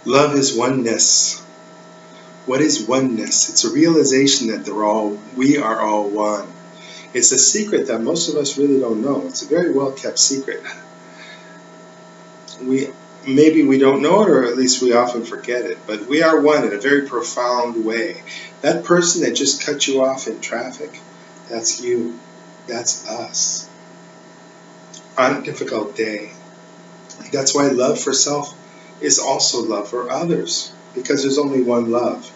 Love is oneness. What is oneness? It's a realization that we are all one. It's a secret that most of us really don't know. It's a very well kept secret. Maybe we don't know it, or at least we often forget it, but we are one in a very profound way. That person that just cut you off in traffic, that's you. That's us. On a difficult day. That's why love for self is also love for others, because there's only one love.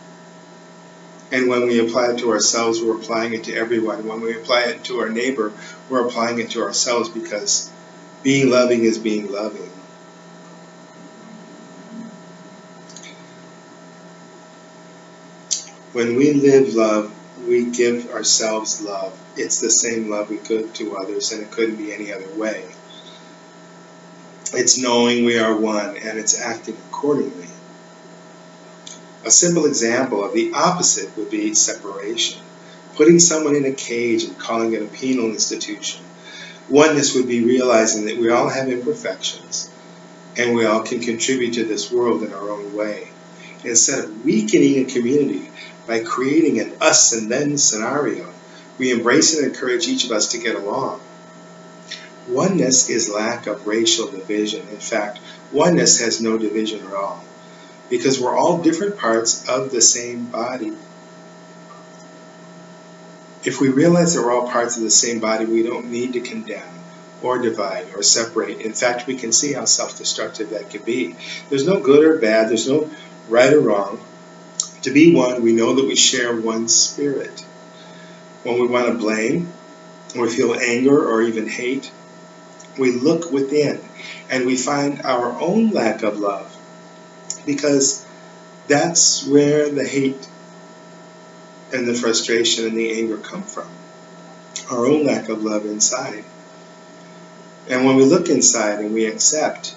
And when we apply it to ourselves, we're applying it to everyone. When we apply it to our neighbor, we're applying it to ourselves, because being loving is being loving. When we live love, we give ourselves love. It's the same love we give to others, and it couldn't be any other way. It's knowing we are one, and it's acting accordingly. A simple example of the opposite would be separation. Putting someone in a cage and calling it a penal institution. Oneness would be realizing that we all have imperfections, and we all can contribute to this world in our own way. Instead of weakening a community by creating an us and them scenario, we embrace and encourage each of us to get along. Oneness is lack of racial division. In fact, oneness has no division at all, because we're all different parts of the same body. If we realize that we're all parts of the same body, we don't need to condemn or divide or separate. In fact, we can see how self-destructive that can be. There's no good or bad. There's no right or wrong. To be one, we know that we share one spirit. When we want to blame, or we feel anger or even hate, we look within and we find our own lack of love, because that's where the hate and the frustration and the anger come from. Our own lack of love inside. And when we look inside and we accept,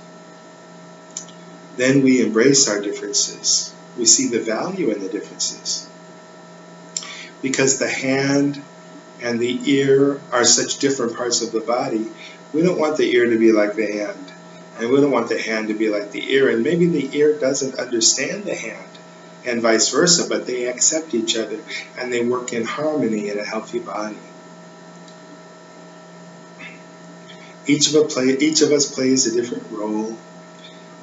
then we embrace our differences. We see the value in the differences. Because the hand and the ear are such different parts of the body, we don't want the ear to be like the hand. And we don't want the hand to be like the ear. And maybe the ear doesn't understand the hand, and vice versa, but they accept each other and they work in harmony in a healthy body. Each of us plays a different role.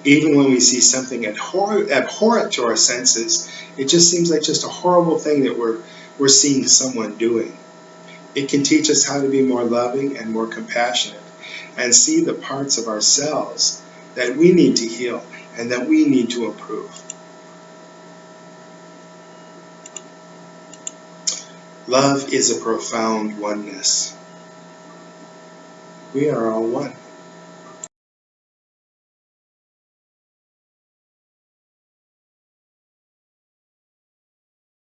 Even when we see something abhorrent to our senses, it just seems like just a horrible thing that we're seeing someone doing. It can teach us how to be more loving and more compassionate, and see the parts of ourselves that we need to heal and that we need to improve. Love is a profound oneness. We are all one.